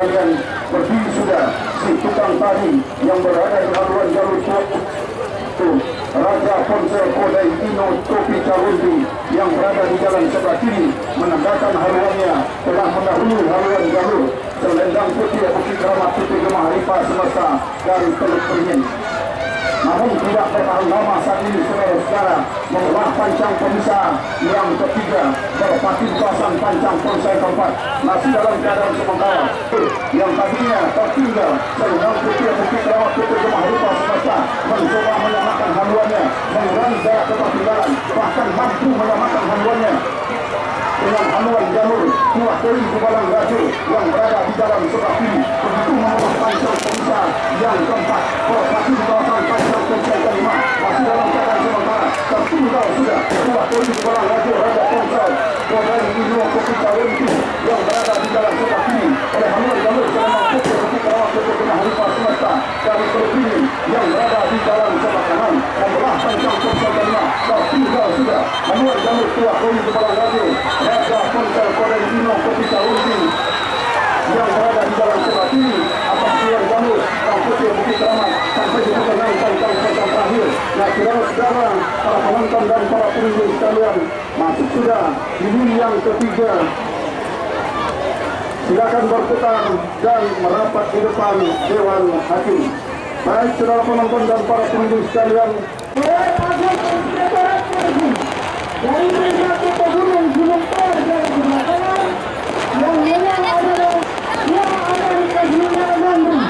Kalian berdiri sudah si tukang tadi yang berada di haluan jalur itu Raja Ponsel Kodai Ino Topi Carundi yang berada di jalan sebelah kiri menandakan haluannya telah mendahului haluan jalur selendang putih Bukit Keramat Putih Gemah Ripa Semesta dari Teluk Peringin. Namun tidak bertahan lama saat ini saudara-saudara mengolah pancang pemisah yang ketiga berpati kawasan pancang Ponsel keempat masih dalam keadaan sementara yang tadinya tertinggal selendang putih Bukit Keramat Putih Gemah Ripa Semesta mencoba menyamakan haluannya mengurangi jarak ketertinggalan bahkan mampu menyamakan haluannya dengan haluan jalur Kuah Kering Kubalang Gaju yang berada di dalam sebelah kiri begitu mengolah pancang pemisah yang keempat berpati kawasan pancang Ponsel kelima masih dalam keadaan sementara tertinggal sudah Kuah Kering Kubalang Gaju Raja Ponsel Kodai Ino Topi Carundi yang berada di dalam sebelah kiri oleh haluan jalur selendang putih Bukit Keramat Putih Gemah Ripa Semesta dari Teluk yang berada di dalam sebelah kanan membelah pancang Ponsel kelima tertinggal sudah haluan jalur Kuah Kering Kubalang Gaju Raja Ponsel Kodai Ino Topi Carundi yang berada di dalam sebelah kiri atas luar jalur yang putih Bukit Keramat sampai di pertengahan pancang Ponsel terakhir. Nah, saudara-saudara, para penonton dan para pengunjung sekalian, masuk sudah di lini yang ketiga. Silakan berputar dan merapat di depan Dewan Hakim. Baik saudara penonton dan para pengunjung sekalian, dari berbagai pegunungan gunung Thor dan sebelah kanan yang menang adalah yang akan kehilangan Bandung.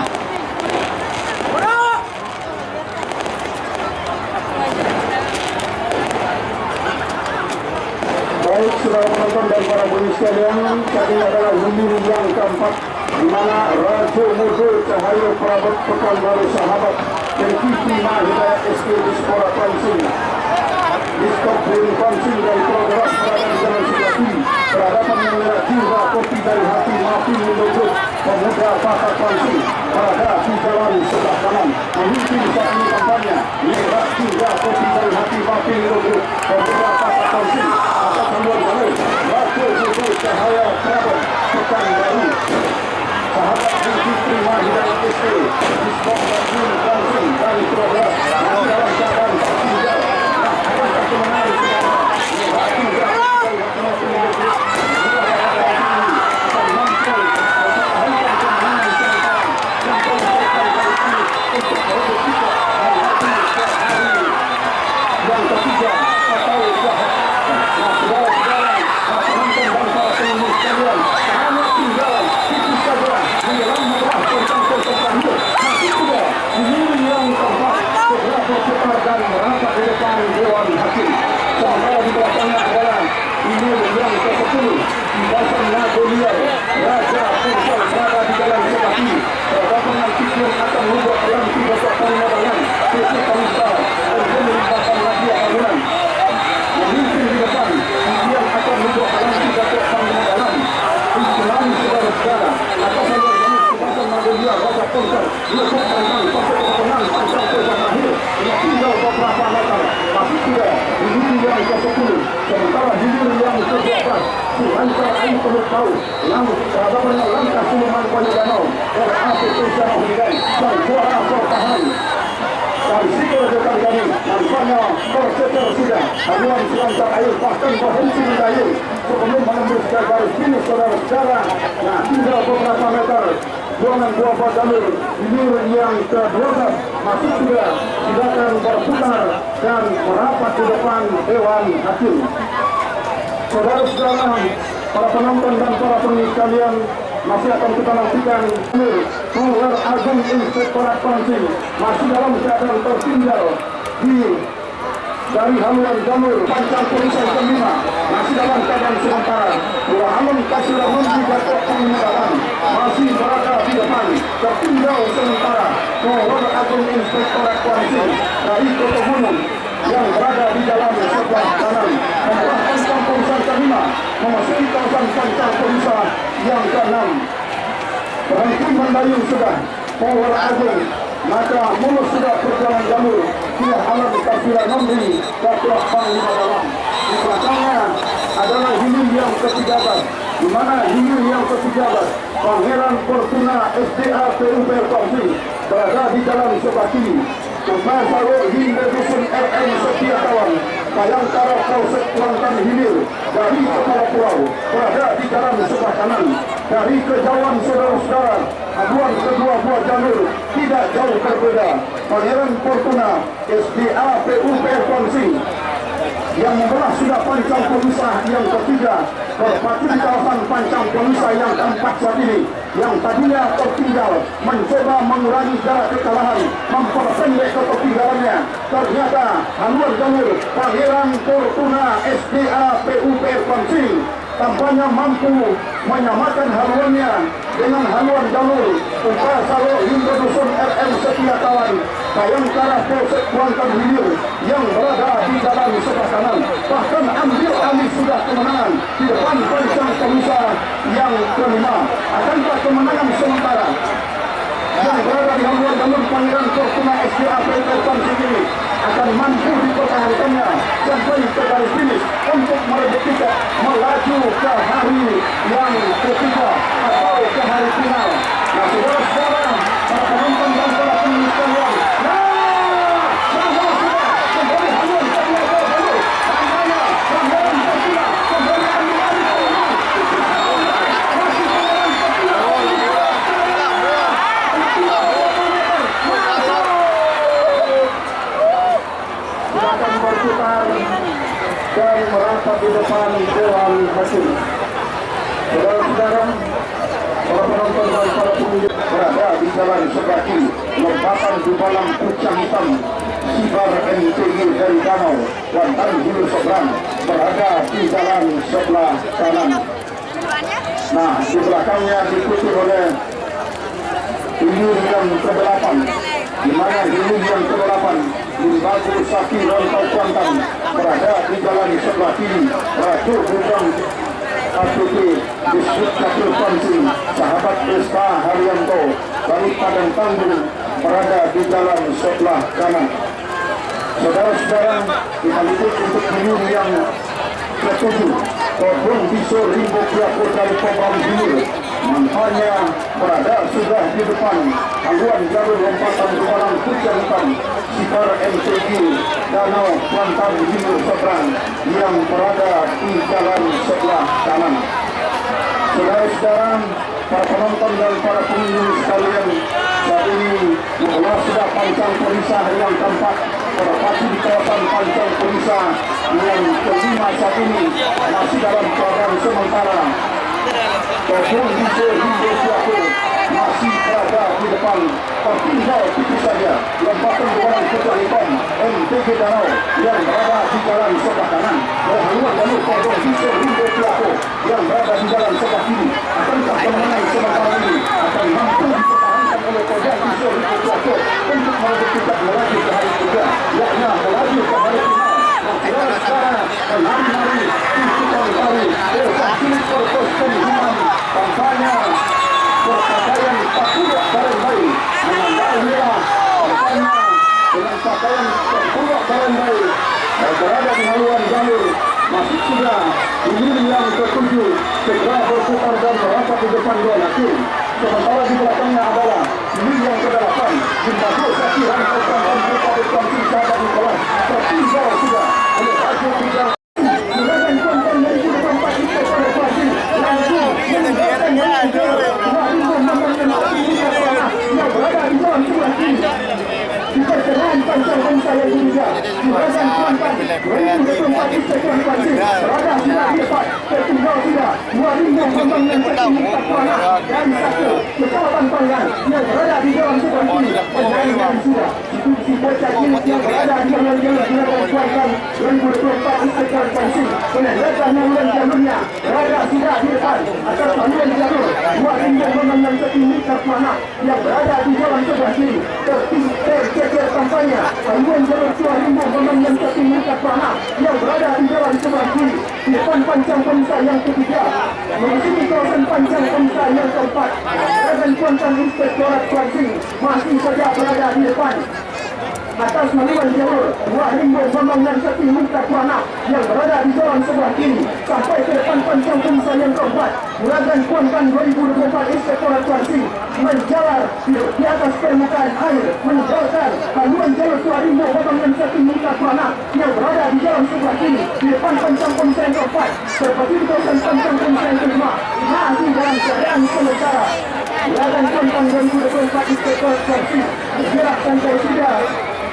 Baik saudara penonton dan para pengunjung sekalian, saat ini adalah lini yang keempat di mana Rajo Mudo Cahaya Prabot Pekanbaru Sahabat dan Kiki Mahidayat SK Dispora Pansing Diskop Dewi Pansing dari Pulau Deras berada di jalan sebelah kiri berhadapan dengan merah jiwa kopi dari hati Maafin Mendojo pemuda Pakar Pansing berada di jalan sebelah kanan memimpin saat ini kampanye merah jiwa kopi dari hati Maafin Mendojo pemuda Pakar Pansing atas haluan jalur Rajo Mudo Cahaya Prabot Pekanbaru Sahabat Kiki Mahidayat SK Diskop Dewi Pansing dari Pulau Deras dalam keadaan tertinggal. Sementara hilir yang ke-12 Lancar Air Teluk Tahu yang berhadapan langkah Sulaiman Kuala Danau RAP Tulisan Hidayat dan suara pertahanan dari Sikor Dekan kami nampaknya tersetor sudah haluan selancar air bahkan berhenti mengalir sebelum menembus garis finish saudara-saudara. Nah, tinggal beberapa meter buangan dua jalur hilir yang ke-12 masuk sudah. Silakan berputar dan merapat di depan Dewan Hakim. Saudara-saudara, para penonton dan para pengunjung sekalian, masih akan kita nantikan Power Agung Inspektorat Pansing masih dalam keadaan tertinggal dari haluan jalur pancang Ponsel kelima masih dalam keadaan sementara. Dua halun Kasira Mundi Gatot Peninggalan masih berada di depan tertinggal sementara. Power Agung Inspektorat Pansing dari Kota Gunung yang berada di dalam sebelah kanan membelah pancang Ponsel kelima memasuki kawasan pancang Ponsel yang ke-6. Berhenti mendayung sudah Power Agung, maka mulus sudah perjalanan jalur dia alam Kasira Mundi Gatot Peninggalan. Di belakangnya adalah hilir yang ke-13 di mana unit yang ke-13 Pangeran Fortuna SDA PUPR Kongsi berada di dalam sebelah kiri. Tumpah Salur hingga Dusun RM Setiakawan Bayangkara Polsek Kuantan Hilir dari Kepala Pulau berada di dalam sebelah kanan. Dari kejauhan saudara-saudara, haluan kedua buah jalur tidak jauh berbeda. Pangeran Fortuna SDA PUPR Kongsi yang membelah sudah Pancang Pemisah yang ketiga berpacu di kawasan Pancang Pemisah yang keempat saat ini, yang tadinya tertinggal mencoba mengurangi jarak kekalahan, memperpendek ketertinggalannya. Ternyata haluan jalur Pangeran Fortuna SDA PUPR Kongsi tampaknya mampu menyamakan haluannya dengan haluan jalur Tumpah Salur hingga Dusun RM Setiakawan Bayangkara Polsek Kuantan Hilir yang berada di dalam sebelah kanan. Bahkan ambil alih sudah kemenangan di depan Pancang Pemisah yang kelima. Akankah kemenangan sementara yang berada di haluan jalur Pangeran Fortuna SDA PUPR Kongsi ini akan mampu dipertahankannya sampai ke garis finish untuk merebut tiket melaju ke hari yang ketiga atau ke hari final. Nah, saudara-saudara, para penonton dan para pemirsa sekalian, kembali haluan kedua jalur, tampaknya Pangeran Fortuna kembali ambil alih kemenangan. Masih Pangeran silakan berputar dan merapat di depan Dewan Hakim. Saudara-saudara, para penonton dan para pengunjung berada di jalan sebelah kiri, lembatan di dalam kucang hitam Sibar MTG dari Danau Kuantan Hilir seberang berada di jalan sebelah kanan. Nah, di belakangnya diikuti oleh hilir yang ke-8, di mana hilir yang ke-8 Limbagu Saki Rantau Kuantan berada di jalan sebelah kiri. Ratu Gudang APT Distrik Kapil Kongsi Sahabat Desta Haryanto dari Padang Tanggung berada di jalan sebelah kanan. Saudara-saudara, kita lihat untuk hilir yang ke-7 Kobong Biso Rimbo Kiapo dari Pobang Hilir nampaknya berada sudah di depan haluan jalur lompatan Rumalang Kucang Hitam Sibar MTG Danau Kuantan Hilir seberang yang berada di jalan sebelah kanan. Saudara-saudara, para penonton dan para pengunjung sekalian, saat ini bola sudah Pancang Pemisah yang keempat berpacu di kawasan Pancang Pemisah yang kelima saat ini masih dalam keadaan sementara. Kobong Biso Rimbo Kiapo masih berada di depan, tertinggal tipis saja lompatan Rumalang Kucang Hitam MTG Danau yang berada di jalan sebelah kanan. Haluan jalur Kobong Biso Rimbo Kiapo yang berada di jalan sebelah kiri. Akankah kemenangan sementara ini akan mampu dipertahankan oleh Kobong Biso Rimbo Kiapo untuk merebut tiket melaju ke hari ketiga, yakni melaju ke hari final. Saudara-saudara, menari-nari tuntutan kali berkasilit berkostum hitam tampaknya berpakaian pakurak barang baik menandainya tampaknya dengan pakaian pakurak barang baik berada di haluan jalur. Masih sudah hilir yang ke-7 segera berputar dan merapat di depan Dewan Hakim. Sementara di belakangnya adalah hilir yang ke-8 Limbagu Saki Rantau Kuantan Kabupaten Kongsi Sahabat Nikolas tertinggal sudah oleh Raju Bidang Juragan Kuantan dari Kuda Tempat Ikat pada Kuasi langsung meninggalkan yang yang berada di dalam sebelah kiri. Di pertengahan Pancang Pemisah yang ketiga, Juragan Kuantan dari Kuda Tempat Ikat pada Kuasi berada sudah di depan, tertinggal sudah 2 Kembang yang tertinggi tak pernah dari satu Kecamatan Panggang yang berada di dalam sebelah kiri. Penyanyian sudah institusi bocah cilik yang berada di dalam jalur Juragan Kuantan 2024 Ikat pada Kuasi menandakan haluan jalurnya berada sudah di depan atas haluan jalur 2 Kembang yang tertinggi tak pernah yang berada di dalam sebelah kiri. Tercecer tampaknya haluan jalur 2 Kembang yang tertinggi tak pernah yang berada di dalam sebelah kiri. Di depan Pancang Pemisah yang ketiga, memasuki kawasan Pancang Pemisah yang keempat, Juragan Kuantan Inspektorat Kuansi masih saja berada di depan. atas haluan jalur Wahimbo Bambang dan Sakti Muka Kuana yang berada di jalan sebelah kiri sampai ke depan pancang pemisah yang keempat. Ulagan Kuantan 2024 Inspektorat Kuansi menjalar di atas permukaan air meninggalkan haluan jalur Wahimbo Bambang dan Sakti Muka Kuana yang berada di jalan sebelah kiri di depan pancang pemisah yang keempat. Seperti di kawasan pancang pemisah yang kelima masih dalam keadaan sementara. Ulagan Kuantan 2024 Inspektorat Kuansi bergerak sampai sudah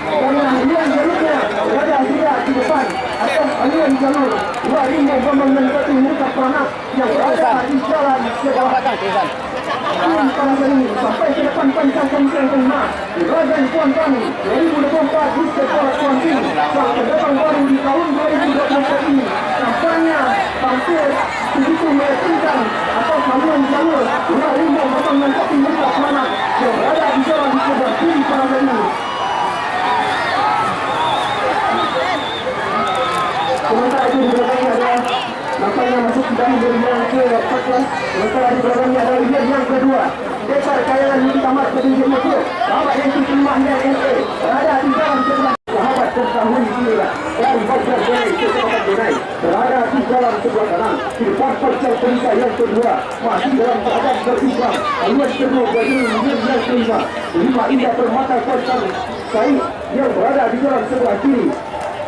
karena haluan jalurnya berada sudah di depan atas haluan jalur Wahimbo Bambang dan Sakti Muka Kuana yang berada di jalan sebelah sampai ke depan pancang pemisah yang kelima. Ulagan Kuantan 2024 Inspektorat Kuansi yang terdatang baru di tahun 2024 ini nampaknya hampir begitu meyakinkan atas haluan jalur Wahimbo Bambang dan Sakti Muka Kuana yang berada di jalan di sebelah kiri pada ini. Sementara itu di belakangnya ada nampaknya masuk sudah menjadi yang ke-14. Sementara di belakangnya ada lihat yang kedua Desar Kayangan Yudi Tamat Ketinggian Mesir Bapak yang ke-5 dan NA berada di jalan sebelah sahabat terkahuni inilah dari Bajar Benai ke Kota Benai berada di jalan sebelah kanan di depan pancang pemisah yang kedua masih dalam keadaan bertimbang haluan kedua bagi yang kelima Lima Indah Permata Pancang Said yang berada di jalan sebelah kiri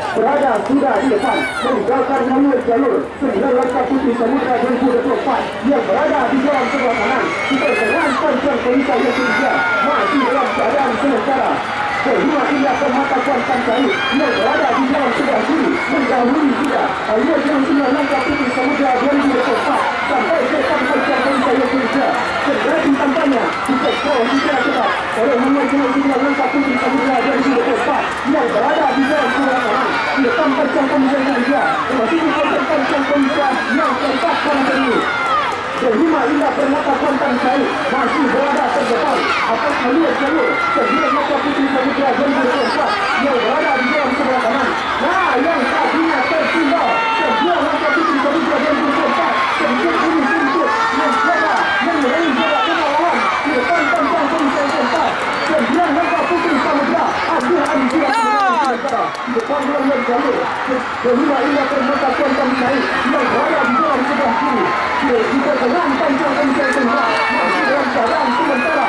berada sudah di depan meninggalkan haluan jalur 9 Langkah Putri Samudra 2024 yang berada di jalan sebelah kanan dengan pancang pemisah yang ketiga masih dalam keadaan sementara. Kelima Indah Permata Pancang Said yang berada di jalan sebelah kiri mendahului sudah haluan yang 9 Langkah Putri Samudra 2024 sampai ke depan pancang pemisah yang ketiga. Terjadi tampaknya dikekor secara cepat oleh haluan yang 9 Langkah Putri Samudra 2024 yang berada di jalan sebelah kanan di depan pancang pemisah yang ketiga memasuki pancang pemisah yang keempat pada ini. Kelima Indah Permata Pancang Said masih berada terdepan atas haluan jalur 9 Langkah Putri Samudra 2024 yang berada di jalan sebelah kanan. Nah, yang tadinya tertinggal 9 Langkah Putri Samudra 2024 sedikit ini sedikit mencoba mengurangi jarak kekalahan di depan pancang pemisah yang keempat. 9 Langkah Putri Samudra akhir sudah di depan haluan jalur Kelima Indah Permata Pancang Said yang berada di jalan sebelah kiri kita dengan pancang pemisah yang keempat masih dalam keadaan sementara.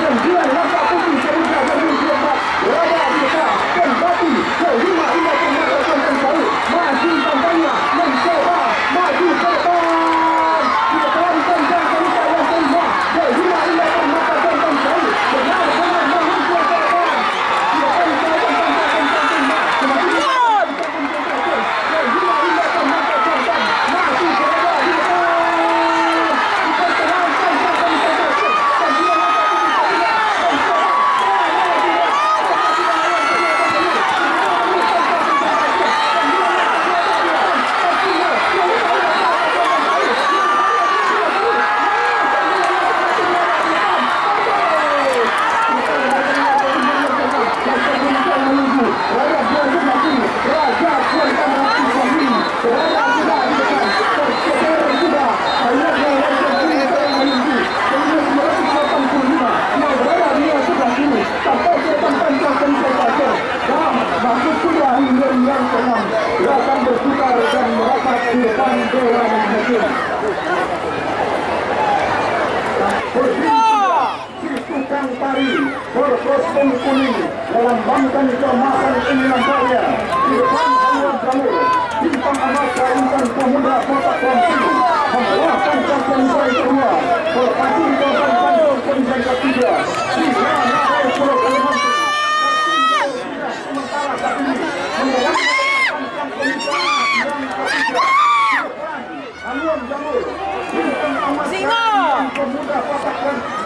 9 Langkah Putri Samudra 2024 berada di depan dan tapi Kelima Indah Permata Pancang Said masih tampaknya mencoba maju ke depan di depan pancang pemisah yang kelima. Kelima Indah Permata Pancang Said benar-benar mengumpul ke depan di depan pancang pemisah kelima. Kelima Indah Permata Pancang masih berada di depan. Tukang tari berkostum kuning melambangkan keemasan ini nampaknya di depan haluan jalur bintang Amasa Intan Pemuda Kota Kuansi membawa pancang pemisah yang kedua berpacu di kawasan pancang pemisah yang ketiga di mana Pulau Kalimantan sementara saat ini menjalankan pancang pemisah yang ketiga haluan jalur bintang Amasa Intan Pemuda Kota Kuansi.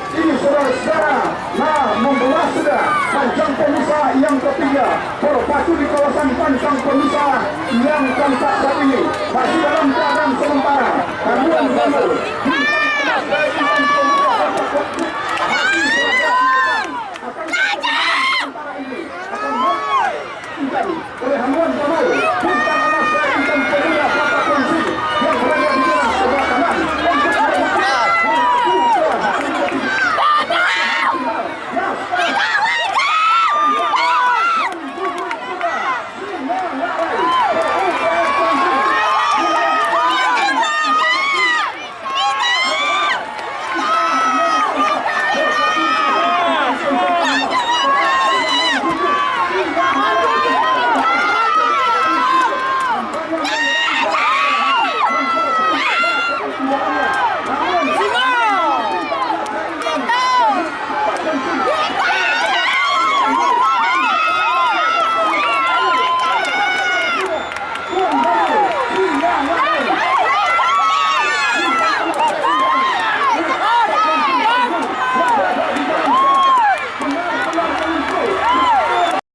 Ini saudara-saudara, nah membawa sudah pancang pemisah yang ketiga berpacu di kawasan pancang pemisah yang keempat saat ini masih dalam keadaan sementara haluan jalur